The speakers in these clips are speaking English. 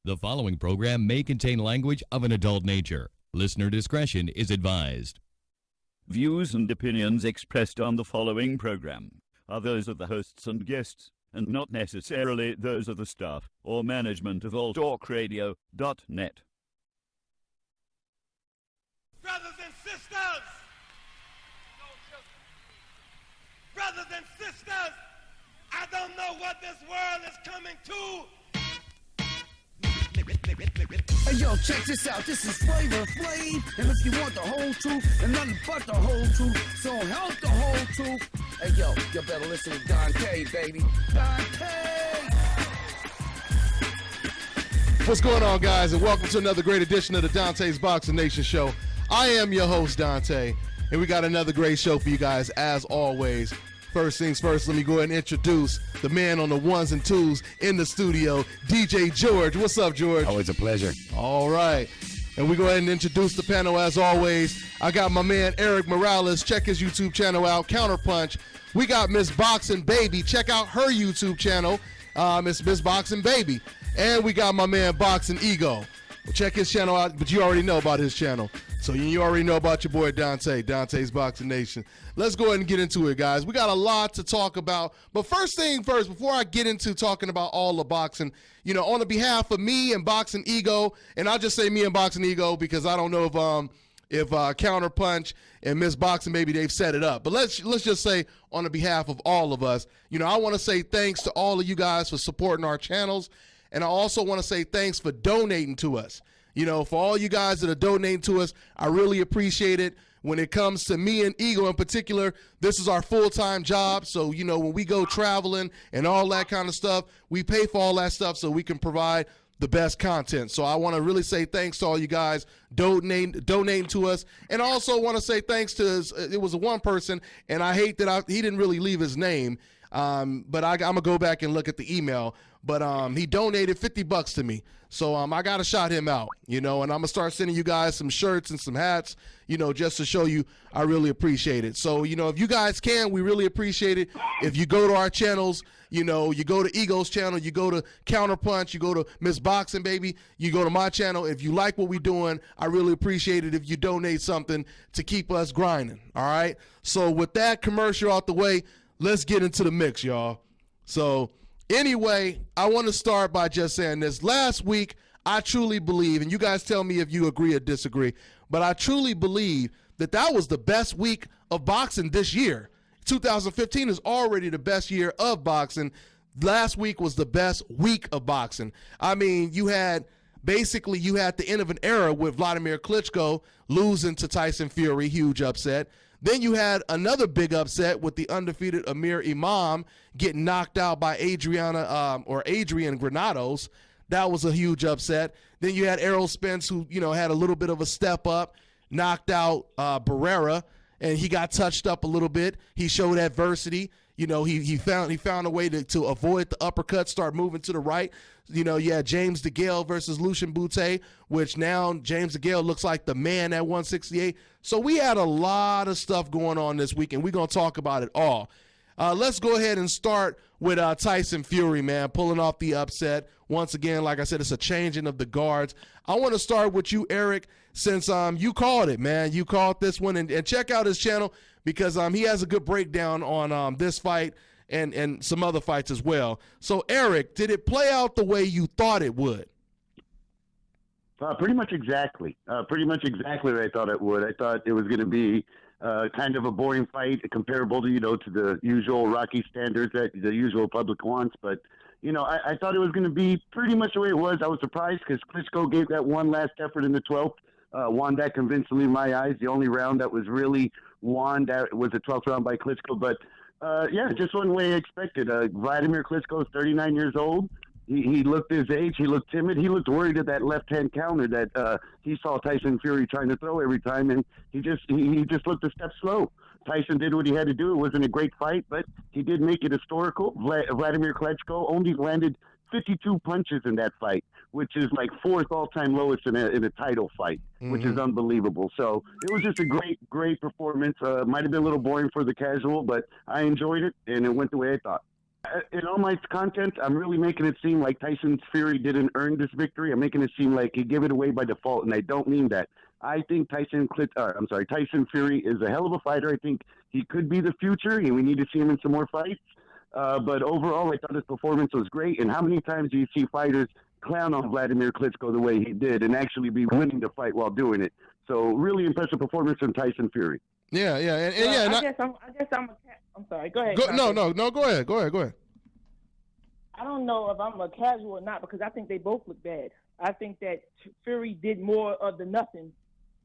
The following program may contain language of an adult nature. Listener discretion is advised. Views and opinions expressed on the following program are those of the hosts and guests, and not necessarily those of the staff or management of alltalkradio.net. Brothers and sisters! Brothers and sisters! I don't know what this world is coming to. Hey yo, check this out, this is Flavor Flav, and if you want the whole truth, and nothing but the whole truth, so help the whole truth. Hey yo, you better listen to Dante, baby. Dante! What's going on, guys, and welcome to another great edition of the Dante's Boxing Nation Show. I am your host, Dante, and we got another great show for you guys, as always. First things first, let me go ahead and introduce the man on the ones and twos in the studio, DJ George. What's up, George? Always a pleasure. All right. And we go ahead and introduce the panel as always. I got my man Eric Morales. Check his YouTube channel out, Counterpunch. We got Miss Boxing Baby. Check out her YouTube channel. It's Miss Boxing Baby. And we got my man Boxing Ego. Well, check his channel out, but you already know about his channel. So you already know about your boy Dante, Dante's Boxing Nation. Let's go ahead and get into it, guys. We got a lot to talk about. But first thing first, before I get into talking about all the boxing, you know, on the behalf of me and Boxing Ego, and I'll just say me and Boxing Ego because I don't know if Counterpunch and Miss Boxing Baby, they've set it up. But let's just say on the behalf of all of us, you know, I want to say thanks to all of you guys for supporting our channels. And I also want to say thanks for donating to us. You know, for all you guys that are donating to us, I really appreciate it. When it comes to me and Ego in particular, this is our full-time job. So, you know, when we go traveling and all that kind of stuff, we pay for all that stuff so we can provide the best content. So I want to really say thanks to all you guys donating to us. And I also want to say thanks to, it was one person, and I hate that he didn't really leave his name, but I'm going to go back and look at the email. But he donated $50 to me. So I got to shout him out, you know, and I'm going to start sending you guys some shirts and some hats, you know, just to show you I really appreciate it. So, you know, if you guys can, we really appreciate it. If you go to our channels, you know, you go to Ego's channel, you go to Counterpunch, you go to Miss Boxing Baby, you go to my channel. If you like what we're doing, I really appreciate it if you donate something to keep us grinding, all right? So with that commercial out the way, let's get into the mix, y'all. So anyway, I want to start by just saying this. Last week, I truly believe, and you guys tell me if you agree or disagree, but I truly believe that was the best week of boxing this year. 2015 is already the best year of boxing. Last week was the best week of boxing. I mean, you had the end of an era with Wladamir Klitschko losing to Tyson Fury, huge upset. Then you had another big upset with the undefeated Amir Imam getting knocked out by Adrian Granados. That was a huge upset. Then you had Errol Spence, who, you know, had a little bit of a step up, knocked out Barrera, and he got touched up a little bit. He showed adversity. You know, he found a way to avoid the uppercut, start moving to the right. You know, you had James Degale versus Degale-Bute, which now James Degale looks like the man at 168. So we had a lot of stuff going on this week, and we're going to talk about it all. Let's go ahead and start with Tyson Fury, man, pulling off the upset. Once again, like I said, it's a changing of the guards. I want to start with you, Eric, since you called it, man. You called this one, and check out his channel because he has a good breakdown on this fight and some other fights as well. So, Eric, did it play out the way you thought it would? Pretty much exactly. Pretty much exactly what I thought it would. I thought it was going to be kind of a boring fight, comparable to, you know, to the usual Rocky standards that the usual public wants. But, you know, I thought it was going to be pretty much the way it was. I was surprised because Klitschko gave that one last effort in the 12th, won that convincingly in my eyes. The only round that was really won, that was the 12th round by Klitschko. But, yeah, just one way I expected. Wladimir Klitschko is 39 years old. He looked his age. He looked timid. He looked worried at that left-hand counter that he saw Tyson Fury trying to throw every time, and he just looked a step slow. Tyson did what he had to do. It wasn't a great fight, but he did make it historical. Wladimir Klitschko only landed 52 punches in that fight, which is like fourth all-time lowest in a title fight, which is unbelievable. So it was just a great performance. Might have been a little boring for the casual, but I enjoyed it, and it went the way I thought. In all my content, I'm really making it seem like Tyson Fury didn't earn this victory. I'm making it seem like he gave it away by default, and I don't mean that. I think Tyson Fury is a hell of a fighter. I think he could be the future, and we need to see him in some more fights. But overall, I thought his performance was great. And how many times do you see fighters clown on Wladimir Klitschko the way he did and actually be winning the fight while doing it? So really impressive performance from Tyson Fury. Yeah, I'm sorry. Go ahead. No. Go ahead. I don't know if I'm a casual or not because I think they both look bad. I think that Fury did more of the nothing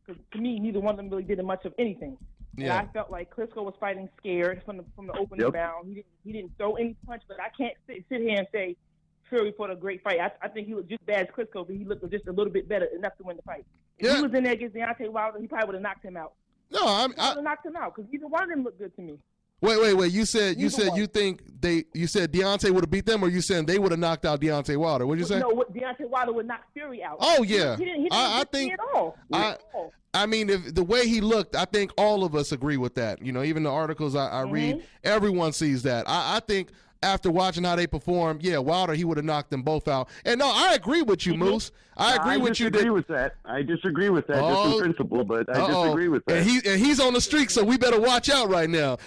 because to me, neither one of them really did much of anything. Yeah. And I felt like Klitschko was fighting scared from the opening round. He didn't throw any punch, but I can't sit here and say Fury fought a great fight. I think he looked just bad as Klitschko, but he looked just a little bit better enough to win the fight. If he was in there against Deontay Wilder, he probably would have knocked him out. No, I would have knocked him out because neither one of them looked good to me. Wait. You said you said Deontay would have beat them, or you said they would have knocked out Deontay Wilder? What'd you say? No, Deontay Wilder would knock Fury out. Oh yeah, he didn't I think at all. I mean, if the way he looked, I think all of us agree with that. You know, even the articles I read, everyone sees that. I think after watching how they perform, Wilder, he would have knocked them both out. And no, I agree with you, Moose. I agree with you. I disagree with that just in principle, but I disagree with that. And he's on the streak, so we better watch out right now.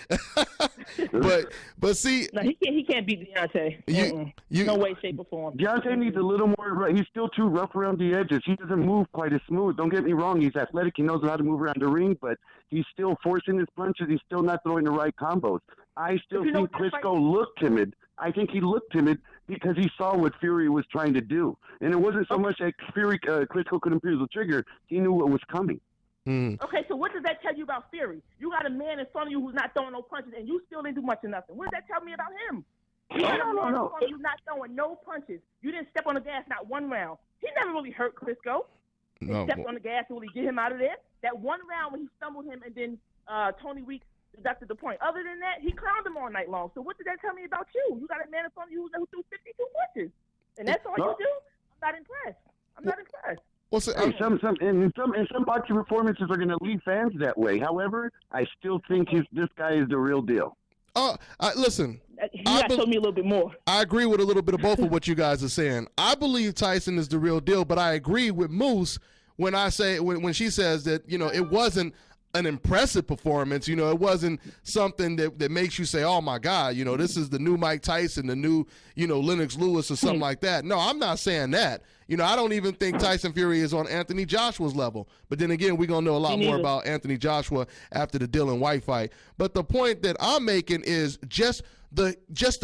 but see, no, he can't beat Deontay. No way, shape, or form. Deontay needs a little more. He's still too rough around the edges. He doesn't move quite as smooth. Don't get me wrong. He's athletic. He knows how to move around the ring, but he's still forcing his punches. He's still not throwing the right combos. I still think Klitschko looked timid. I think he looked timid because he saw what Fury was trying to do. And it wasn't so much that Klitschko couldn't pull the trigger. He knew what was coming. Okay, so what does that tell you about Fury? You got a man in front of you who's not throwing no punches, and you still didn't do much of nothing. What does that tell me about him? You got a man in front of you not throwing no punches. You didn't step on the gas not one round. He never really hurt Klitschko. He stepped on the gas to really get him out of there. That one round when he stumbled him and then Tony Weeks deducted the point. Other than that, he clowned him all night long. So what did that tell me about you? You got a man in front of you who threw 52 punches. And that's all you do? I'm not impressed. Well, so, some boxing performances are going to leave fans that way. However, I still think this guy is the real deal. Listen. He got to show me a little bit more. I agree with a little bit of both of what you guys are saying. I believe Tyson is the real deal, but I agree with Moose when she says that, you know, it wasn't an impressive performance. You know, it wasn't something that makes you say, oh my God, you know, this is the new Mike Tyson, the new, you know, Lennox Lewis or something like that. No, I'm not saying that. You know, I don't even think Tyson Fury is on Anthony Joshua's level. But then again, we're going to know a lot more about Anthony Joshua after the Dillian White fight. But the point that I'm making is just the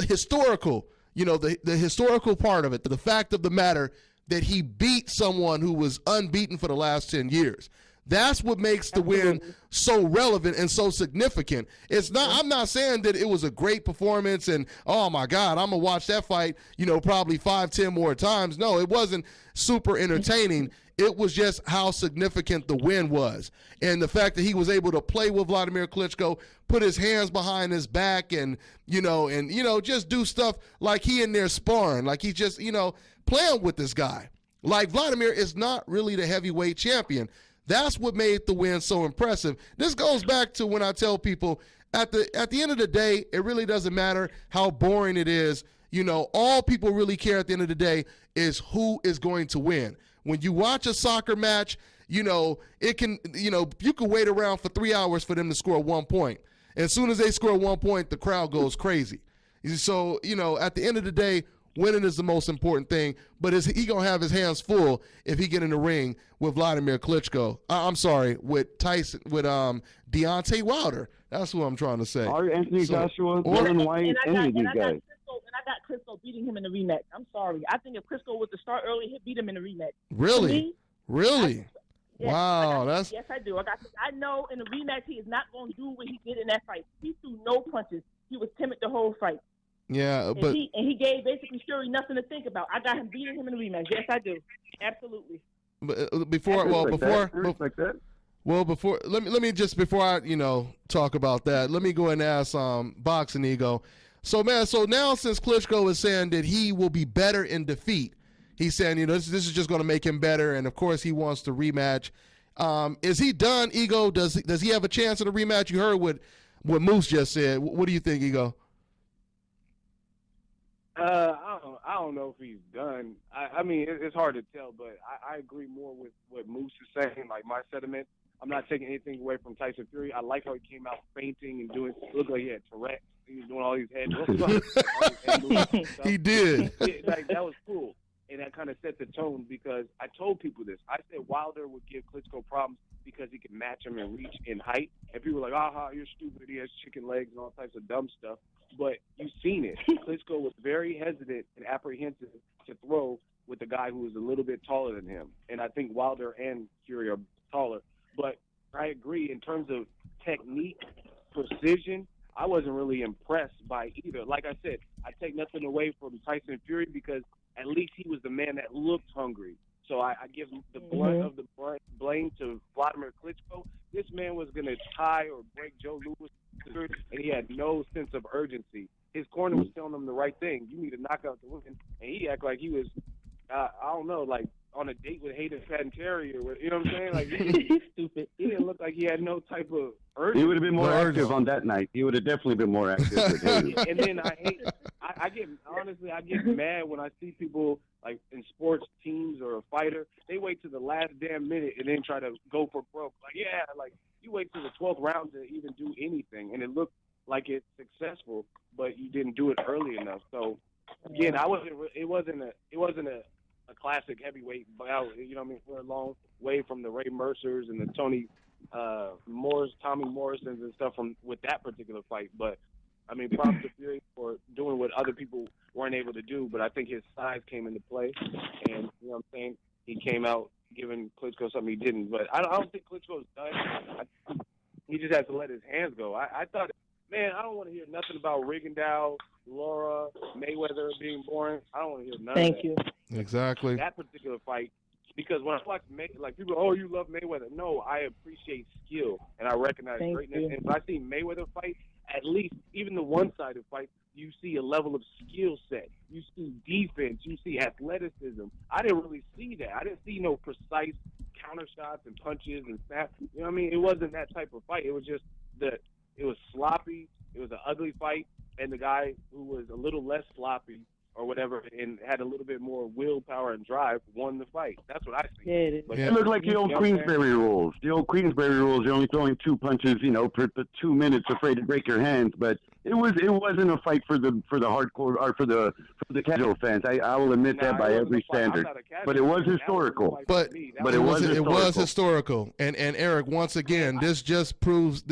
historical, you know, the historical part of it, the fact of the matter that he beat someone who was unbeaten for the last 10 years. That's what makes the win so relevant and so significant. It's not. I'm not saying that it was a great performance and, oh, my God, I'm going to watch that fight, you know, probably 5-10 more times. No, it wasn't super entertaining. It was just how significant the win was. And the fact that he was able to play with Wladimir Klitschko, put his hands behind his back and just do stuff like he in there sparring, like he just, you know, playing with this guy. Like Wladimir is not really the heavyweight champion. That's what made the win so impressive. This goes back to when I tell people at the end of the day, it really doesn't matter how boring it is. You know, all people really care at the end of the day is who is going to win. When you watch a soccer match, you know, you can wait around for 3 hours for them to score 1 point. As soon as they score 1 point, the crowd goes crazy. So, you know, at the end of the day, winning is the most important thing, but is he going to have his hands full if he get in the ring with Wladimir Klitschko? I'm sorry, with Deontay Wilder. That's what I'm trying to say. Or Anthony Joshua, Dylan White, any of these guys. And I got Klitschko beating him in the rematch. I'm sorry. I think if Klitschko was to start early, he'd beat him in the rematch. Really? Really? Yes, wow. Yes, I do. I know in the rematch he is not going to do what he did in that fight. He threw no punches. He was timid the whole fight. Yeah, but he gave basically Fury nothing to think about. I got him beating him in the rematch. Yes, I do. Absolutely. But before I talk about that, let me go and ask Boxing Ego. So now since Klitschko is saying that he will be better in defeat, he's saying, you know, this is just going to make him better, and of course he wants to rematch. Is he done, Ego? Does he have a chance in a rematch? You heard what Moose just said. What do you think, Ego? I don't know if he's done. I mean, it's hard to tell, but I agree more with what Moose is saying, like my sentiment. I'm not taking anything away from Tyson Fury. I like how he came out fainting and looked like he had Tourette. He was doing all these head moves and stuff. He did. Like, that was cool. And that kind of set the tone because I told people this. I said Wilder would give Klitschko problems because he could match him in reach and height. And people were like, you're stupid. He has chicken legs and all types of dumb stuff. But you've seen it. Klitschko was very hesitant and apprehensive to throw with a guy who was a little bit taller than him. And I think Wilder and Fury are taller. But I agree in terms of technique, precision, I wasn't really impressed by either. Like I said, I take nothing away from Tyson Fury because at least he was the man that looked hungry. So I give the brunt of the blame to Wladamir Klitschko. This man was going to tie or break Joe Louis, and he had no sense of urgency. His corner was telling him the right thing. You need a knockout to win. And he acted like he was, I don't know, like on a date with Hayden Panettiere or you know what I'm saying? Like he's stupid. He didn't look like he had no type of urgency. He would have been more active on that night. He would have definitely been more active with Hayden. And then I get mad when I see people like in sports teams or a fighter, they wait to the last damn minute and then try to go for broke. Like, like you wait till the 12th round to even do anything, and it looked like it's successful, but you didn't do it early enough. So again, it wasn't a classic heavyweight bout. You know what I mean? We're a long way from the Ray Mercers and the Tommy Morrisons and stuff with that particular fight. But I mean, props to Fury for doing what other people weren't able to do, but I think his size came into play, and you know what I'm saying? He came out giving Klitschko something he didn't. But I don't think Klitschko's done. He just has to let his hands go. I thought, man, I don't want to hear nothing about Rigondeaux, Laura, Mayweather being boring. I don't want to hear none of that. Thank you. Exactly. That particular fight, because when I watch like people, you love Mayweather. No, I appreciate skill and I recognize greatness. And if I see Mayweather fight, at least even the one-sided fight, you see a level of skill set. You see defense. You see athleticism. I didn't really see that. I didn't see no precise counter shots and punches and snaps. You know what I mean? It wasn't that type of fight. It was just it was sloppy. It was an ugly fight, and the guy who was a little less sloppy or whatever and had a little bit more willpower and drive won the fight. That's what I see. It looked like the old Queensberry rules. The old Queensberry rules, you're only throwing 2 punches, per 2 minutes, afraid to break your hands. But it wasn't a fight for the hardcore or for the casual fans. I will admit that by every standard. But it was historical. But it was historical. And Eric, once again, this just goes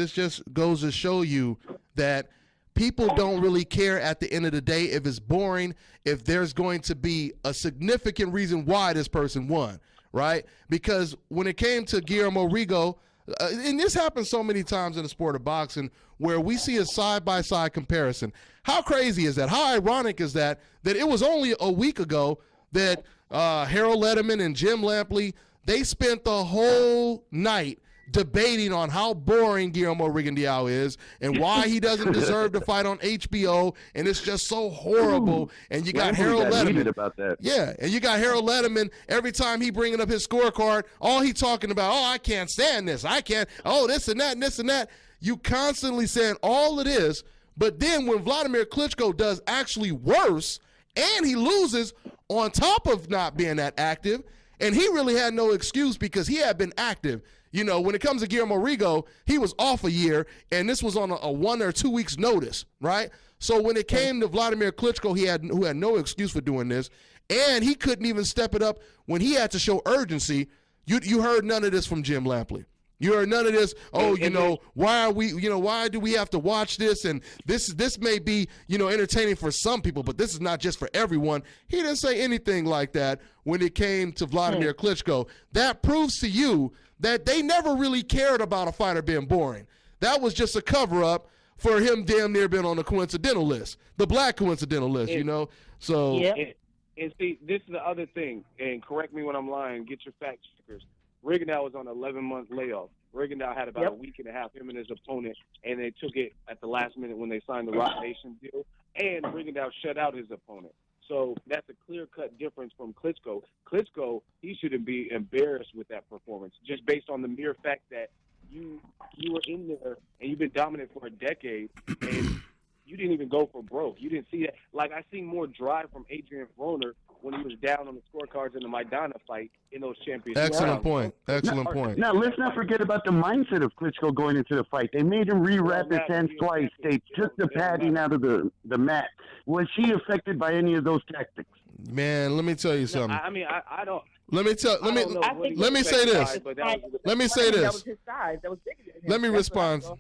to show you that people don't really care at the end of the day if it's boring, if there's going to be a significant reason why this person won, right? Because when it came to Guillermo Rigo, and this happens so many times in the sport of boxing where we see a side-by-side comparison. How crazy is that? How ironic is that it was only a week ago that Harold Lederman and Jim Lampley, they spent the whole night debating on how boring Guillermo Rigondeaux is and why he doesn't deserve to fight on HBO, and it's just so horrible. And you got Harold Lederman about that. Yeah, and you got Harold Lederman. Every time he bringing up his scorecard, all he talking about, I can't stand this. I can't. This and that and this and that. You constantly saying all it is, but then when Wladamir Klitschko does actually worse and he loses on top of not being that active, and he really had no excuse because he had been active. When it comes to Guillermo Rigo, he was off a year, and this was on a 1 or 2 weeks notice, right? So when it came to Wladamir Klitschko, who had no excuse for doing this, and he couldn't even step it up when he had to show urgency. You heard none of this from Jim Lampley. You heard none of this. Why do we have to watch this? And this may be, entertaining for some people, but this is not just for everyone. He didn't say anything like that when it came to Wladamir Klitschko. That proves to you that they never really cared about a fighter being boring. That was just a cover-up for him damn near being on the coincidental list, the black coincidental list, So, and see, this is the other thing, and correct me when I'm lying, get your fact checkers. Rigondeaux was on an 11-month layoff. Rigondeaux had about a week and a half, him and his opponent, and they took it at the last minute when they signed the Rock Nation deal, and Rigondeaux shut out his opponent. So that's a clear-cut difference from Klitschko. Klitschko, he shouldn't be embarrassed with that performance, just based on the mere fact that you were in there and you've been dominant for a decade, and you didn't even go for broke. You didn't see that. Like, I seen more drive from Adrian Broner when he was down on the scorecards in the Maidana fight in those championships. Excellent point. Excellent point. Now, let's not forget about the mindset of Klitschko going into the fight. They made him rewrap his hands twice. They took the padding out of the mat. Was she affected by any of those tactics? Man, let me tell you something. I mean, I don't. Let me say this. Let me say That this. was his size. That was bigger than him. Let me That's what I respond. thought.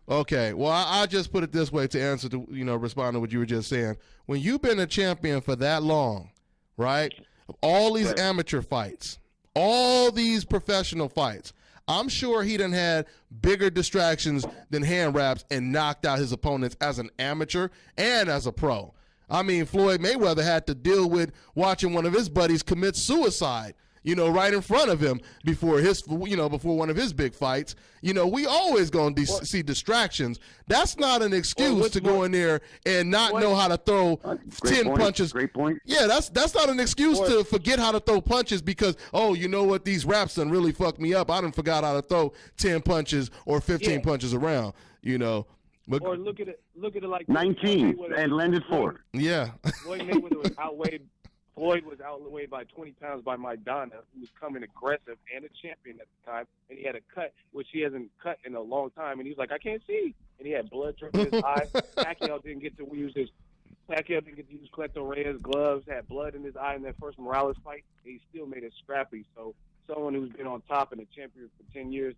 Okay, well, I just put it this way to answer to respond to what you were just saying. When you've been a champion for that long, right? All these amateur fights, all these professional fights, I'm sure he done had bigger distractions than hand wraps and knocked out his opponents as an amateur and as a pro. I mean, Floyd Mayweather had to deal with watching one of his buddies commit suicide, right in front of him before one of his big fights. We always going to see distractions. That's not an excuse to go in there and not know how to throw 10 punches. Great point. Yeah, that's not an excuse to forget how to throw punches because, you know what, these raps done really fucked me up. I done forgot how to throw 10 punches or 15 punches around, But, or look at it like 19 and landed 4. Yeah. Floyd Mayweather was outweighed. Floyd was outweighed by 20 pounds by Maidana, who was coming aggressive and a champion at the time, and he had a cut, which he hasn't cut in a long time, and he was like, I can't see. And he had blood dripping in his eye. Pacquiao didn't get to use Cleto Reyes gloves, had blood in his eye in that first Morales fight, and he still made it scrappy. So someone who's been on top and a champion for 10 years,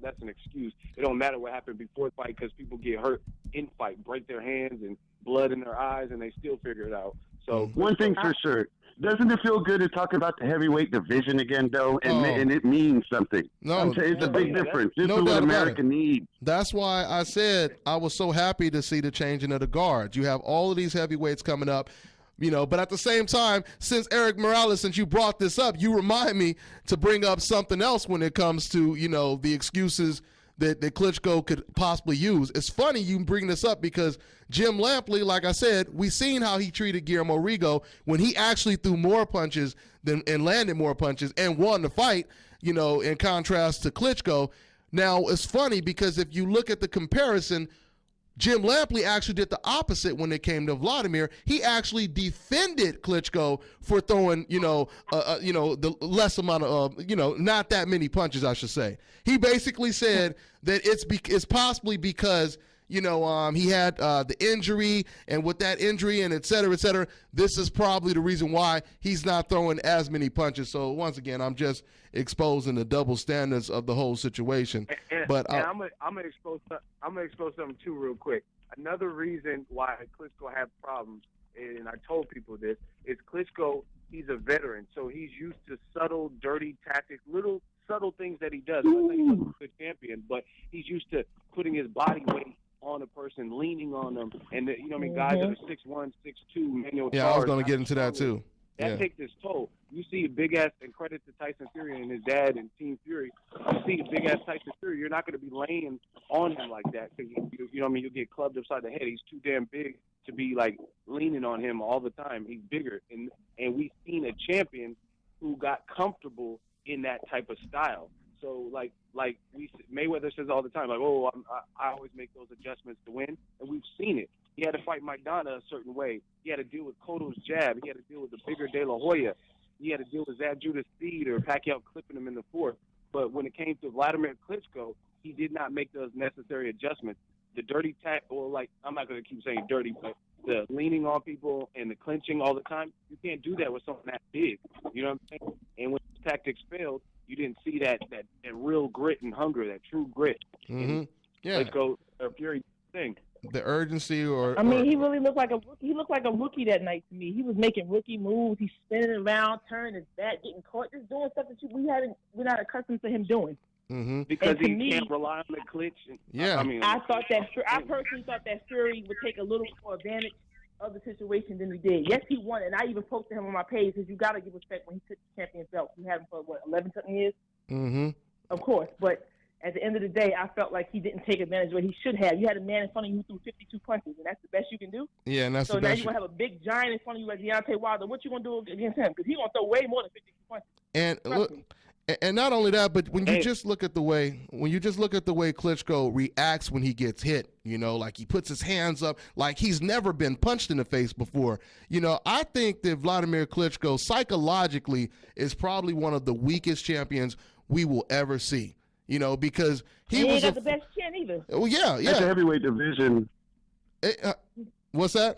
that's an excuse. It don't matter what happened before the fight because people get hurt in fight, break their hands and blood in their eyes, and they still figure it out. So one thing's for sure, doesn't it feel good to talk about the heavyweight division again, though? And it means something. No, it's a big difference. This no is what doubt about America needs. That's why I said I was so happy to see the changing of the guards. You have all of these heavyweights coming up. But at the same time, since Eric Morales, since you brought this up, you remind me to bring up something else when it comes to, the excuses that Klitschko could possibly use. It's funny you bring this up because Jim Lampley, like I said, we seen how he treated Guillermo Rigo when he actually threw more punches and landed more punches and won the fight, in contrast to Klitschko. Now, it's funny because if you look at the comparison, Jim Lampley actually did the opposite when it came to Wladamir. He actually defended Klitschko for throwing, the less amount of, not that many punches, I should say. He basically said that it's possibly because, he had the injury, and with that injury and et cetera, this is probably the reason why he's not throwing as many punches. So once again, I'm just exposing the double standards of the whole situation. But I'm gonna expose something too real quick. Another reason why Klitschko had problems, and I told people this, is Klitschko. He's a veteran, so he's used to subtle, dirty tactics, little subtle things that he does. I'm not saying he wasn't a good champion, but he's used to putting his body weight on a person, leaning on them, and guys that are 6'1", 6'2", manual. Yeah, I was going to get into that too. That takes its toll. You see a big ass, and credit to Tyson Fury and his dad and Team Fury. You see a big ass Tyson Fury, you're not going to be laying on him like that because you'll get clubbed upside the head. He's too damn big to be like leaning on him all the time. He's bigger, and we've seen a champion who got comfortable in that type of style. So like Mayweather says all the time, like, I always make those adjustments to win, and we've seen it. He had to fight Maidana a certain way. He had to deal with Cotto's jab. He had to deal with the bigger De La Hoya. He had to deal with Zab Judas speed or Pacquiao clipping him in the fourth. But when it came to Wladimir Klitschko, he did not make those necessary adjustments. The dirty I'm not going to keep saying dirty, but the leaning on people and the clinching all the time, you can't do that with someone that big. You know what I'm saying? And when his tactics failed, you didn't see that real grit and hunger, that true grit. Mm-hmm. Yeah. Klitschko or Fury thing. The urgency he really looked like a rookie. He looked like a rookie that night to me. He was making rookie moves. He's spinning around, turning his back, getting caught, just doing stuff that we're not accustomed to him doing. Mm-hmm. Because he can't rely on the clinch. I personally thought that Fury would take a little more advantage of the situation than he did. Yes, he won, and I even posted him on my page because you got to give respect when he took the champion belt. He had him for 11-something years. Mm-hmm. Of course, but at the end of the day, I felt like he didn't take advantage of what he should have. You had a man in front of you who threw 52 punches, and that's the best you can do. Yeah, and that's so the best. So now you're going to have a big giant in front of you like Deontay Wilder. What you going to do against him? Because he's going to throw way more than 52 punches. And look, And not only that, but when you just look at the way Klitschko reacts when he gets hit, like he puts his hands up like he's never been punched in the face before. I think that Wladamir Klitschko psychologically is probably one of the weakest champions we will ever see. Because he was ain't got the best chin either. Well, yeah. That's the heavyweight division. What's that?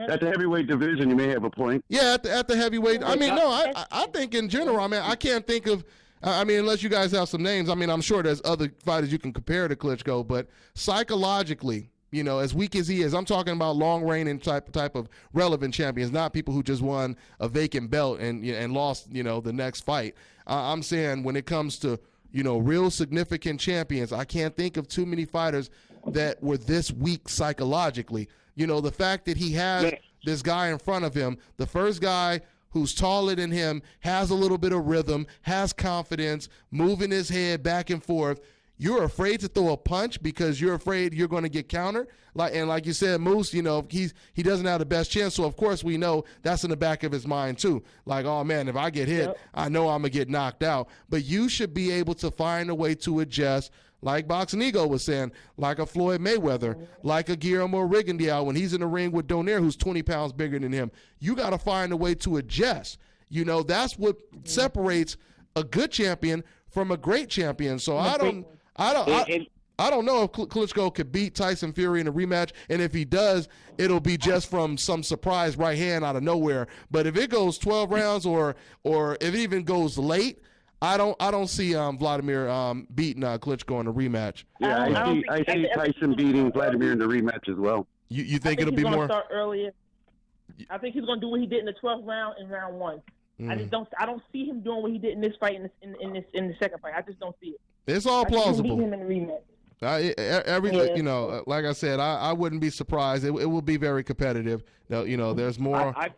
At the heavyweight division, you may have a point. Yeah, at the heavyweight. I mean, no, I think in general, I can't think of, unless you guys have some names, I'm sure there's other fighters you can compare to Klitschko, but psychologically, as weak as he is, I'm talking about long reigning type of relevant champions, not people who just won a vacant belt and lost, the next fight. I'm saying when it comes to, real significant champions, I can't think of too many fighters that were this weak psychologically. The fact that he has this guy in front of him, the first guy who's taller than him, has a little bit of rhythm, has confidence, moving his head back and forth. You're afraid to throw a punch because you're afraid you're going to get countered. Like you said, Moose, he doesn't have the best chance. So, of course, we know that's in the back of his mind, too. Like, oh, man, if I get hit, I know I'm going to get knocked out. But you should be able to find a way to adjust, like Boxing Ego was saying, like a Floyd Mayweather, like a Guillermo Rigondeaux when he's in the ring with Donaire, who's 20 pounds bigger than him. You got to find a way to adjust. That's what separates a good champion from a great champion. So I don't know if Klitschko could beat Tyson Fury in a rematch, and if he does, it'll be just from some surprise right hand out of nowhere. But if it goes 12 rounds or if it even goes late, I don't see Wladamir beating Klitschko in a rematch. Yeah, I see Tyson beating Wladamir in the rematch as well. You think it'll be more? Start earlier. I think he's going to do what he did in the 12th round in round 1. I don't see him doing what he did in this fight in the second fight. I just don't see it. It's all plausible. I think him in the rematch. Like I said, I wouldn't be surprised. It will be very competitive. There's more. I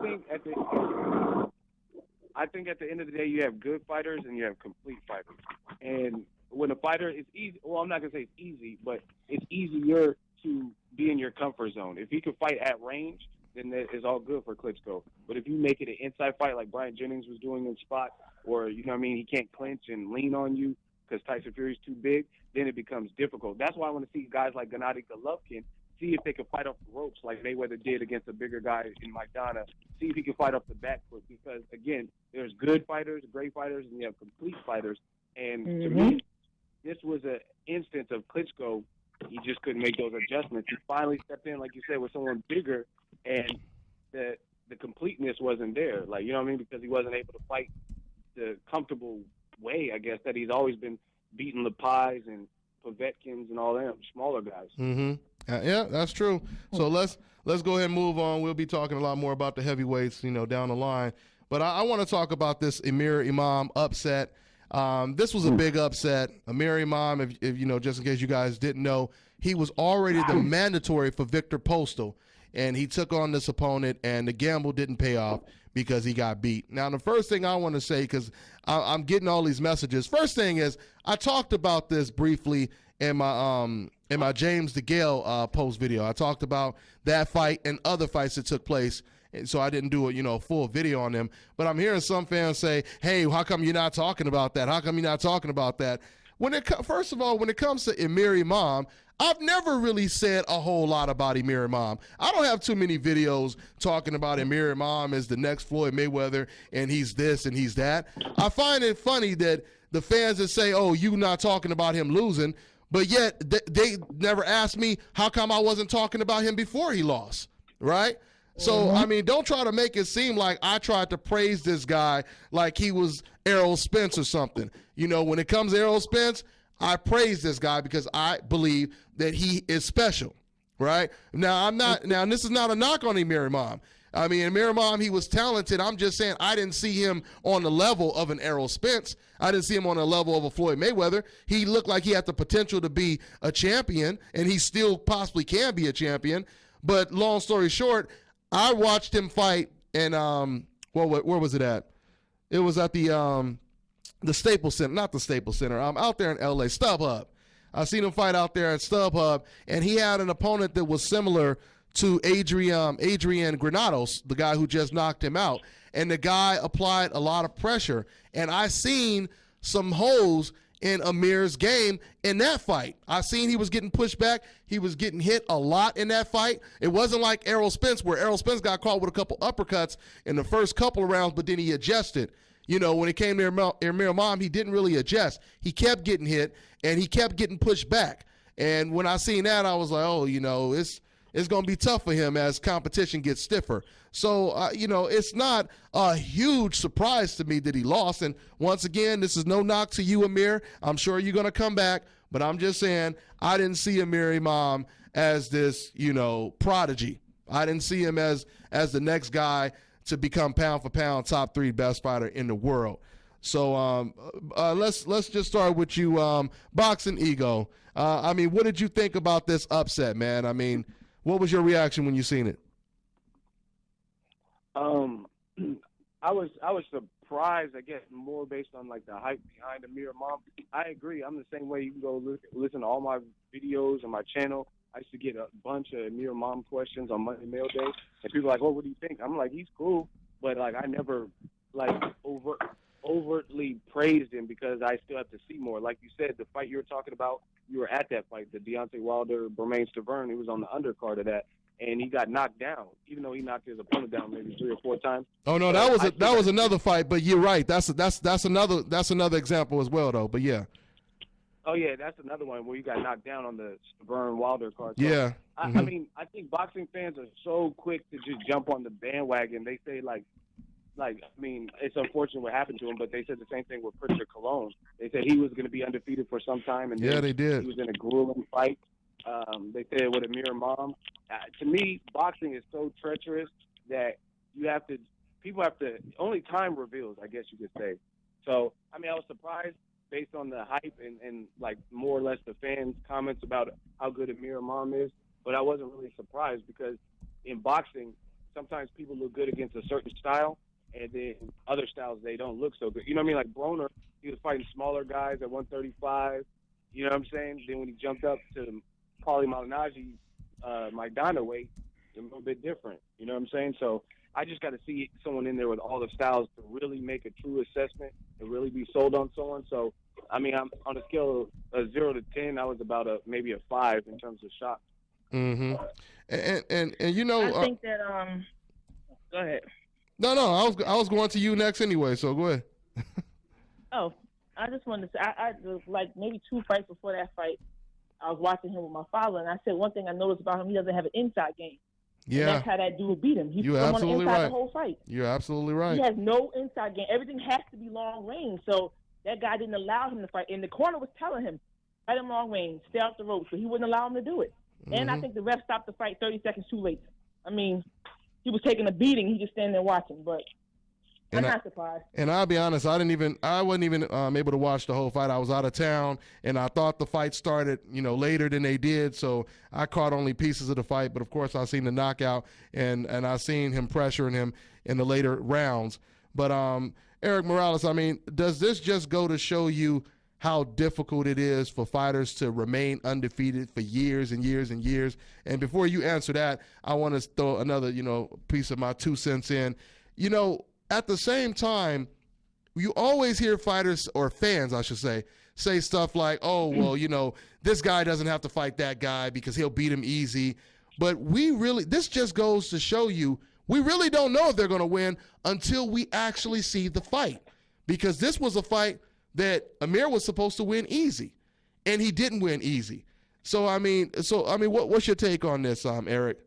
think at the end of the day, you have good fighters and you have complete fighters. And when a fighter is easy, well, I'm not going to say it's easy, but it's easier to be in your comfort zone. If he can fight at range, then that is all good for Klitschko. But if you make it an inside fight like Brian Jennings was doing in spot, or, he can't clinch and lean on you because Tyson Fury's too big, then it becomes difficult. That's why I want to see guys like Gennady-Golovkin see if they can fight off the ropes like Mayweather did against a bigger guy in Maidana. See if he can fight off the back foot because, again, there's good fighters, great fighters, and you have complete fighters. And to me, this was an instance of Klitschko. He just couldn't make those adjustments. He finally stepped in, like you said, with someone bigger, and the completeness wasn't there. Because he wasn't able to fight the comfortable way, I guess, that he's always been beating Lepais and Povetkins and all them smaller guys. Mm-hmm. Yeah, that's true. So let's go ahead and move on. We'll be talking a lot more about the heavyweights, down the line. But I want to talk about this Amir Imam upset. This was a big upset. Amir Imam, if just in case you guys didn't know, he was already the mandatory for Victor Postal, and he took on this opponent, and the gamble didn't pay off because he got beat. Now, the first thing I want to say, because I'm getting all these messages. First thing is, I talked about this briefly in my James DeGale post video. I talked about that fight and other fights that took place, and so I didn't do a full video on them. But I'm hearing some fans say, "Hey, how come you're not talking about that? How come you're not talking about that?" First of all, when it comes to Amir Imam, I've never really said a whole lot about Amir Imam. I don't have too many videos talking about Amir Imam as the next Floyd Mayweather and he's this and he's that. I find it funny that the fans that say, "Oh, you not talking about him losing," but yet they never asked me how come I wasn't talking about him before he lost, right? So, don't try to make it seem like I tried to praise this guy like he was Errol Spence or something. When it comes to Errol Spence, I praise this guy because I believe that he is special, right? Now, this is not a knock on Amir Imam. Amir Imam, he was talented. I'm just saying I didn't see him on the level of an Errol Spence. I didn't see him on the level of a Floyd Mayweather. He looked like he had the potential to be a champion, and he still possibly can be a champion. But long story short, I watched him fight, and where was it at? It was at the Staples Center, not the Staples Center. Out there in L.A., StubHub. I seen him fight out there at StubHub, and he had an opponent that was similar to Adrian Granados, the guy who just knocked him out. And the guy applied a lot of pressure. And I seen some holes in Amir's game in that fight. I seen he was getting pushed back. He was getting hit a lot in that fight. It wasn't like Errol Spence, where Errol Spence got caught with a couple uppercuts in the first couple of rounds, but then he adjusted. You know, when it came to Amir Imam, he didn't really adjust. He kept getting hit, and he kept getting pushed back. And when I seen that, I was like, oh, you know, it's going to be tough for him as competition gets stiffer. So, you know, it's not a huge surprise to me that he lost. And once again, this is no knock to you, Amir. I'm sure you're going to come back. But I'm just saying, I didn't see Amir Imam as this, you know, prodigy. I didn't see him as the next guy to become pound for pound top 3 best fighter in the world. So let's just start with you, Boxing Ego. I mean, what did you think about this upset, man? I mean, what was your reaction when you seen it? I was surprised, I guess, more based on like the hype behind Amir Imam. I agree. I'm the same way. You can go listen to all my videos on my channel. I used to get a bunch of Amir Imam questions on Monday Mail Day, and people are like, "Oh, what do you think?" I'm like, "He's cool," but like I never like overtly praised him because I still have to see more. Like you said, the fight you were talking about, you were at that fight, the Deontay Wilder-Bermane-Stiverne. He was on the undercard of that, and he got knocked down, even though he knocked his opponent down maybe 3 or 4 times. Oh no, that was another fight, but you're right. That's another example as well, though. But yeah. Oh yeah, that's another one where you got knocked down on the Stiverne-Wilder card. So, yeah. I mean, I think boxing fans are so quick to just jump on the bandwagon. They say like I mean, it's unfortunate what happened to him, but they said the same thing with Prichard Colon. They said he was going to be undefeated for some time, and yeah, they did. He was in a grueling fight. They said with Amir Imam. To me, boxing is so treacherous that people have to, only time reveals, I guess you could say. So, I mean, I was surprised based on the hype and like more or less the fans' comments about how good Amir Imam is, but I wasn't really surprised because in boxing, sometimes people look good against a certain style, and then other styles, they don't look so good. You know what I mean? Like Broner, he was fighting smaller guys at 135. You know what I'm saying? Then when he jumped up to Paulie Malignaggi, Maidana weight, it's a little bit different. You know what I'm saying? So I just got to see someone in there with all the styles to really make a true assessment and really be sold on someone. So, I mean, I'm on a scale of 0 to 10, I was about maybe a 5 in terms of shock. Mm-hmm. And you know, I think that go ahead. No, I was going to you next anyway, so go ahead. Oh, I just wanted to say, I like maybe 2 fights before that fight, I was watching him with my father, and I said one thing I noticed about him, he doesn't have an inside game. Yeah. And that's how that dude beat him. He You're put him on the absolutely inside right. the whole fight. You're absolutely right. He has no inside game. Everything has to be long range. So that guy didn't allow him to fight. And the corner was telling him, fight him long range, stay off the ropes. So he wouldn't allow him to do it. Mm-hmm. And I think the ref stopped the fight 30 seconds too late. I mean, he was taking a beating. He just standing there watching. But I'm not surprised. And I'll be honest, I wasn't even able to watch the whole fight. I was out of town, and I thought the fight started, later than they did. So I caught only pieces of the fight. But of course, I seen the knockout, and I seen him pressuring him in the later rounds. But Erik Morales, I mean, does this just go to show you how difficult it is for fighters to remain undefeated for years and years and years? And before you answer that, I want to throw another, piece of my 2 cents in. At the same time, you always hear fighters, or fans, I should say stuff like, oh, well, this guy doesn't have to fight that guy because he'll beat him easy. But this just goes to show you, we really don't know if they're going to win until we actually see the fight. Because this was a fight that Amir was supposed to win easy, and he didn't win easy. So, what's your take on this, Erik?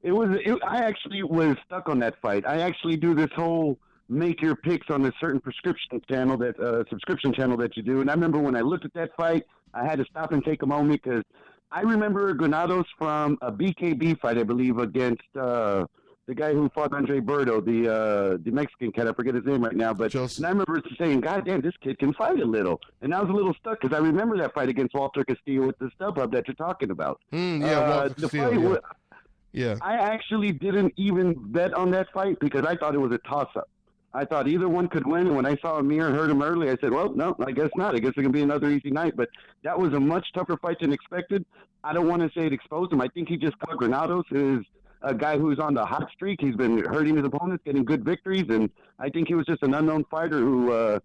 I actually was stuck on that fight. I actually do this whole make your picks on a certain subscription channel that you do. And I remember when I looked at that fight, I had to stop and take a moment because I remember Granados from a BKB fight, I believe, against the guy who fought Andre Berto, the Mexican cat. I forget his name right now, but and I remember saying, "God damn, this kid can fight a little." And I was a little stuck because I remember that fight against Walter Castillo with the StubHub that you're talking about. Walter Castillo. Yeah. I actually didn't even bet on that fight because I thought it was a toss-up. I thought either one could win. And when I saw Amir and heard him early, I said, well, no, I guess not. I guess it can be another easy night. But that was a much tougher fight than expected. I don't want to say it exposed him. I think he just caught Granados is a guy who's on the hot streak. He's been hurting his opponents, getting good victories. And I think he was just an unknown fighter who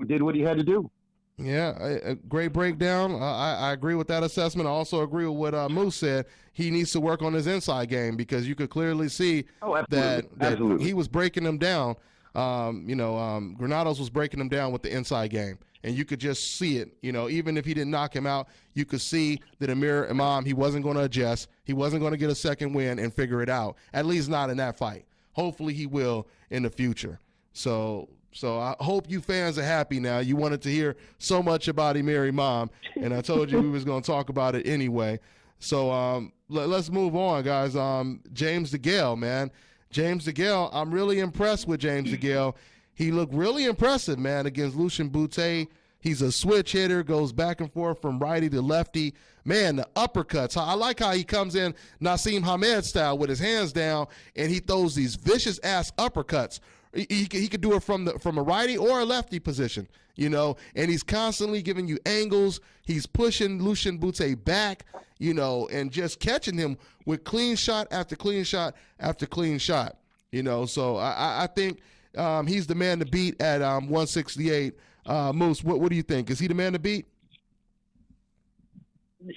did what he had to do. Yeah, a great breakdown. I agree with that assessment. I also agree with what Moose said. He needs to work on his inside game because you could clearly see that he was breaking them down. Granados was breaking him down with the inside game, and you could just see it. Even if he didn't knock him out, you could see that Amir Imam, he wasn't going to adjust. He wasn't going to get a second win and figure it out, at least not in that fight. Hopefully he will in the future. So I hope you fans are happy now. You wanted to hear so much about Amir Imam, and I told you we was going to talk about it anyway. So let's move on, guys. James Degale, man. James Degale, I'm really impressed with James Degale. He looked really impressive, man, against Degale-Bute. He's a switch hitter, goes back and forth from righty to lefty. Man, the uppercuts. I like how he comes in Naseem Hamed style with his hands down, and he throws these vicious-ass uppercuts. He could do it from a righty or a lefty position, and he's constantly giving you angles. He's pushing Degale-Bute back, and just catching him with clean shot after clean shot after clean shot, So I think he's the man to beat at 168. Moose, what do you think? Is he the man to beat?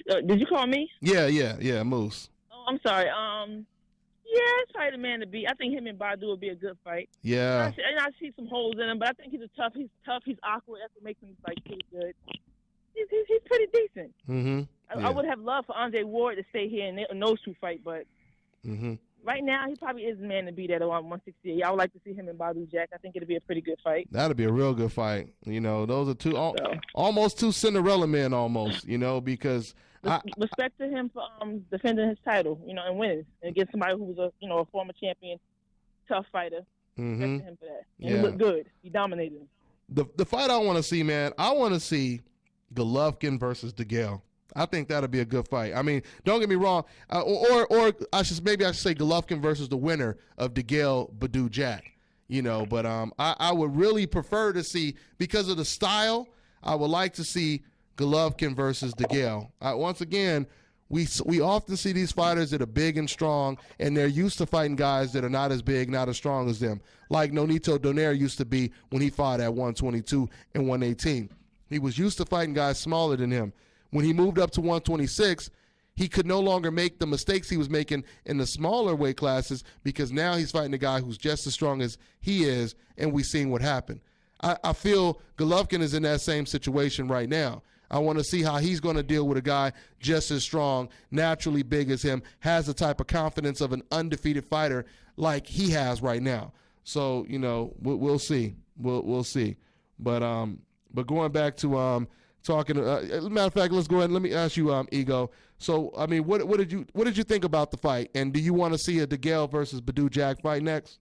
Did you call me? Yeah, Moose. Oh, I'm sorry. Yeah, it's probably the man to beat. I think him and Badu will be a good fight. Yeah. I see some holes in him, but I think he's tough. He's awkward. That's what makes him pretty good. He's pretty decent. Mm-hmm. I would have loved for Andre Ward to stay here and those two fight, but right now he probably is the man to beat at 168. I would like to see him and Badu Jack. I think it'll be a pretty good fight. That'll be a real good fight. Those are almost two Cinderella men almost, because respect to him for defending his title, and winning against somebody who was a former champion, tough fighter. Respect to him for that. And he looked good. He dominated him. The fight I want to see, man, I want to see Golovkin versus Degale. I think that'll be a good fight. I mean, don't get me wrong, or I should say Golovkin versus the winner of Degale-Bute Jack. But I would really prefer to see, because of the style, I would like to see Golovkin versus Degale. Once again, we often see these fighters that are big and strong, and they're used to fighting guys that are not as big, not as strong as them, like Nonito Donaire used to be when he fought at 122 and 118. He was used to fighting guys smaller than him. When he moved up to 126, he could no longer make the mistakes he was making in the smaller weight classes, because now he's fighting a guy who's just as strong as he is, and we've seen what happened. I feel Golovkin is in that same situation right now. I want to see how he's going to deal with a guy just as strong, naturally big as him, has the type of confidence of an undefeated fighter like he has right now. So, we'll see. We'll see. But going back to talking, matter of fact, let's go ahead and let me ask you, Ego. So, I mean, what did you think about the fight? And do you want to see a Degale versus Bute Jack fight next?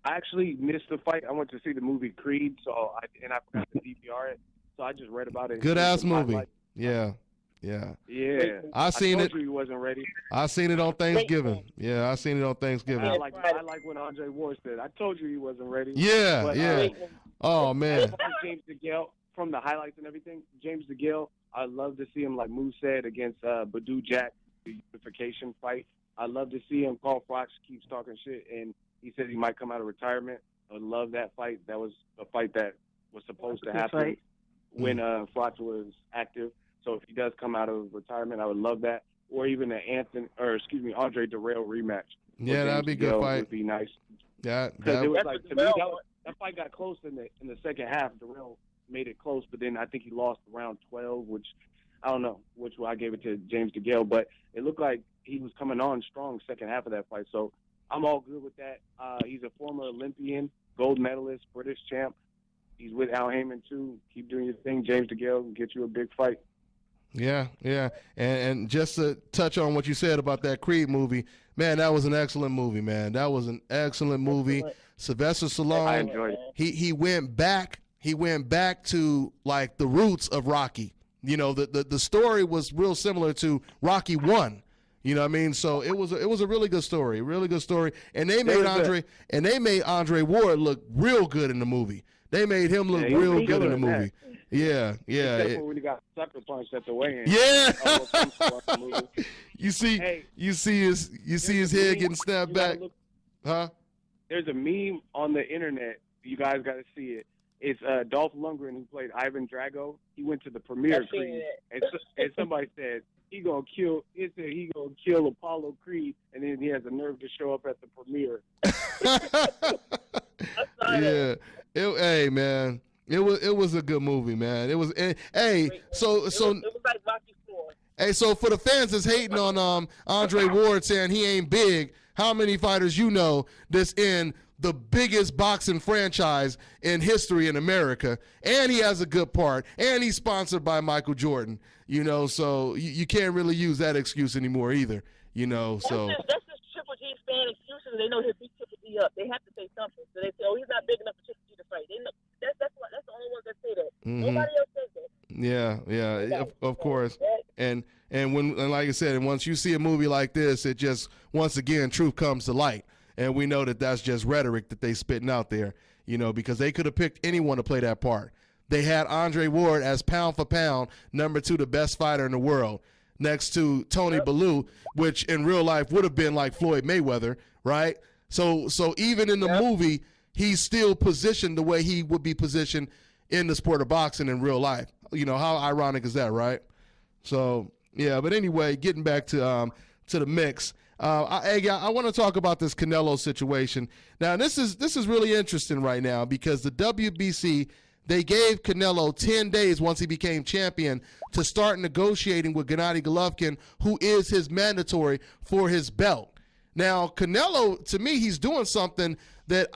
I actually missed the fight. I went to see the movie Creed, I forgot to DVR it. So I just read about it. Good ass movie. Yeah. I seen it. You he wasn't ready. I seen it on Thanksgiving. Yeah, I seen it on Thanksgiving. I like when Andre Ward said, "I told you he wasn't ready." Yeah, but, oh man. James Degale, from the highlights and everything, James Degale, I love to see him, like Moose said, against Bute Jack, the unification fight. I love to see him. Paul Fox keeps talking shit, and he said he might come out of retirement. I would love that fight. That was a fight that was supposed to happen when Fox was active. So if he does come out of retirement, I would love that. Or even an Andre Darrell rematch. Yeah, that'd be a good fight. Would be nice. Yeah, because it was like, to me, that fight got close in the second half. Darrell made it close, but then I think he lost round 12, which I don't know which one I gave it to James Degale, but it looked like he was coming on strong second half of that fight. So I'm all good with that. He's a former Olympian, gold medalist, British champ. He's with Al Heyman too. Keep doing your thing. James Degale can get you a big fight. Yeah. And just to touch on what you said about that Creed movie, man, that was an excellent movie, man. That was an excellent movie. Sylvester Stallone, I enjoyed it. He went back to like the roots of Rocky. The story was real similar to Rocky 1. You know what I mean? So it was a really good story, And they made Andre Ward look real good in the movie. They made him look real good in the movie. Yeah. Except for when he got sucker punched at the weigh-in. Yeah. You see his head getting snapped back. Huh? There's a meme on the internet. You guys got to see it. It's Dolph Lundgren who played Ivan Drago. He went to the premiere of Creed, and somebody said he gonna kill Apollo Creed, and then he has the nerve to show up at the premiere. Yeah. Hey man, it was a good movie, man. It was. Hey, so it was like Rocky IV. Hey, so for the fans that's hating on Andre Ward saying he ain't big, how many fighters you know that's in the biggest boxing franchise in history in America, and he has a good part, and he's sponsored by Michael Jordan, you know, so you can't really use that excuse anymore either, you know, so. That's just Triple G fan excuses. They know he'll beat Triple G up. They have to say something. So they say, oh, he's not big enough for Triple G to fight. They know, that's the only ones that say that. Nobody else says that. Yeah, of course. And like I said, and once you see a movie like this, it just, once again, truth comes to light. And we know that that's just rhetoric that they spitting out there, you know, because they could have picked anyone to play that part. They had Andre Ward as pound for pound, #2, the best fighter in the world, next to Tony Bellew, which in real life would have been like Floyd Mayweather, right? So even in the movie, he's still positioned the way he would be positioned in the sport of boxing in real life. You know, how ironic is that, right? So, yeah, but anyway, getting back to the mix. I want to talk about this Canelo situation. Now, this is really interesting right now because the WBC, they gave Canelo 10 days once he became champion to start negotiating with Gennady Golovkin, who is his mandatory for his belt. Now, Canelo, to me, he's doing something that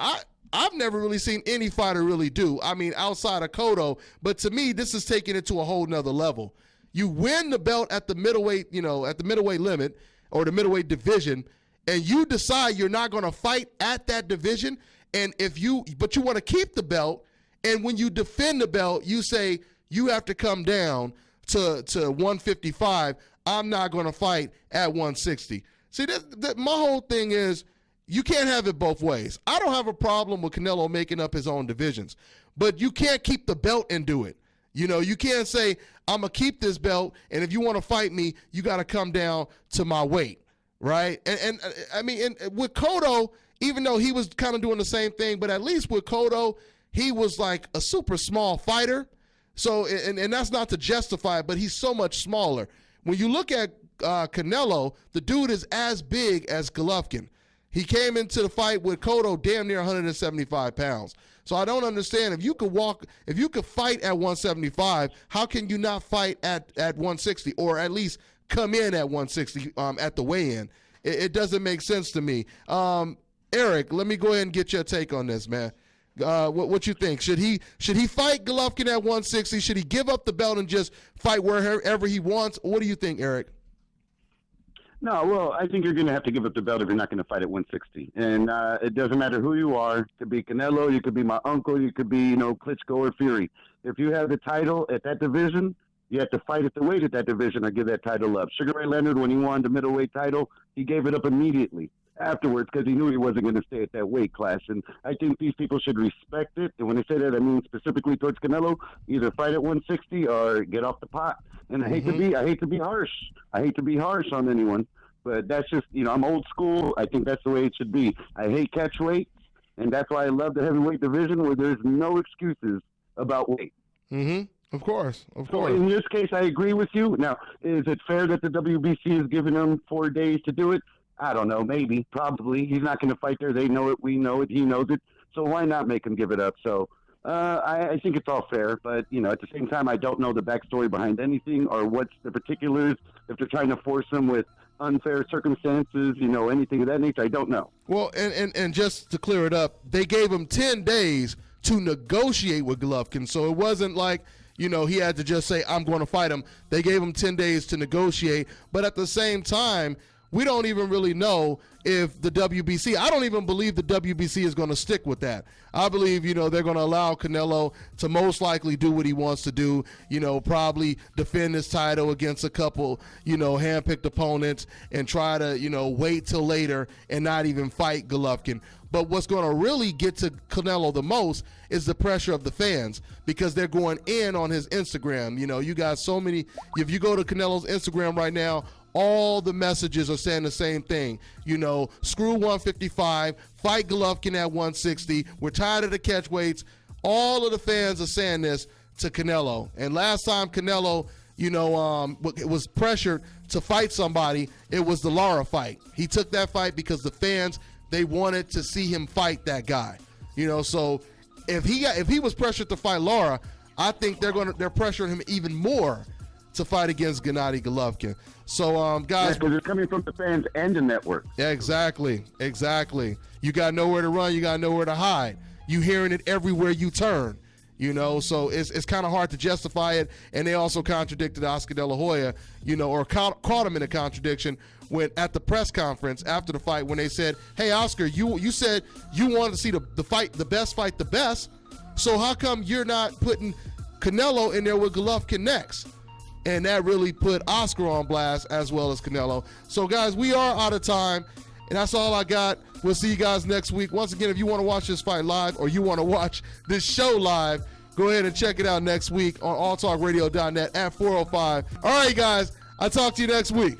I've never really seen any fighter really do. I mean, outside of Cotto, but to me, this is taking it to a whole nother level. You win the belt at the middleweight, at the middleweight limit, or the middleweight division, and you decide you're not going to fight at that division, but you want to keep the belt, and when you defend the belt, you say you have to come down to 155. I'm not going to fight at 160. See, my whole thing is you can't have it both ways. I don't have a problem with Canelo making up his own divisions, but you can't keep the belt and do it. You know, you can't say, I'm going to keep this belt, and if you want to fight me, you got to come down to my weight, right? And I mean, with Cotto, even though he was kind of doing the same thing, but at least with Cotto, he was like a super small fighter. So, and that's not to justify it, but he's so much smaller. When you look at Canelo, the dude is as big as Golovkin. He came into the fight with Cotto damn near 175 pounds. So I don't understand, if you could fight at 175, how can you not fight at 160, or at least come in at 160 at the weigh-in? It doesn't make sense to me. Eric, let me go ahead and get your take on this, man. What you think? Should he fight Golovkin at 160? Should he give up the belt and just fight wherever he wants? What do you think, Eric? No, well, I think you're going to have to give up the belt if you're not going to fight at 160. And it doesn't matter who you are. It could be Canelo, you could be my uncle, you could be, Klitschko or Fury. If you have the title at that division, you have to fight at the weight at that division or give that title up. Sugar Ray Leonard, when he won the middleweight title, he gave it up immediately afterwards because he knew he wasn't going to stay at that weight class. And I think these people should respect it. And when I say that, I mean specifically towards Canelo, either fight at 160 or get off the pot. And I hate to be harsh. I hate to be harsh on anyone, but that's just, I'm old school. I think that's the way it should be. I hate catch weight, and that's why I love the heavyweight division where there's no excuses about weight. Of course. So in this case, I agree with you. Now, is it fair that the WBC is giving him 4 days to do it? I don't know. Maybe. Probably. He's not going to fight there. They know it. We know it. He knows it. So why not make him give it up? So I think it's all fair. But, at the same time, I don't know the backstory behind anything or what's the particulars. If they're trying to force him with unfair circumstances, anything of that nature, I don't know. Well, and just to clear it up, they gave him 10 days to negotiate with Golovkin. So it wasn't like, he had to just say, I'm going to fight him. They gave him 10 days to negotiate. But at the same time, we don't even really know if the WBC, I don't even believe the WBC is going to stick with that. I believe, you know, they're going to allow Canelo to most likely do what he wants to do, you know, probably defend his title against a couple, you know, handpicked opponents and try to, you know, wait till later and not even fight Golovkin. But what's going to really get to Canelo the most is the pressure of the fans, because they're going in on his Instagram. You know, you got so many, if you go to Canelo's Instagram right now, all the messages are saying the same thing. You know, screw 155, fight Golovkin at 160. We're tired of the catch weights. All of the fans are saying this to Canelo. And last time Canelo, you know, was pressured to fight somebody, it was the Lara fight. He took that fight because the fans, they wanted to see him fight that guy. You know, so if he was pressured to fight Lara, I think they're pressuring him even more to fight against Gennady Golovkin. So, guys, because it's coming from the fans and the network. Yeah, exactly. You got nowhere to run. You got nowhere to hide. You hearing it everywhere you turn. You know, so it's kind of hard to justify it. And they also contradicted Oscar De La Hoya, you know, or caught him in a contradiction when at the press conference after the fight when they said, "Hey, Oscar, you said you wanted to see the best fight the best. So how come you're not putting Canelo in there with Golovkin next?" And that really put Oscar on blast as well as Canelo. So, guys, we are out of time, and that's all I got. We'll see you guys next week. Once again, if you want to watch this fight live or you want to watch this show live, go ahead and check it out next week on alltalkradio.net at 4:05. All right, guys, I'll talk to you next week.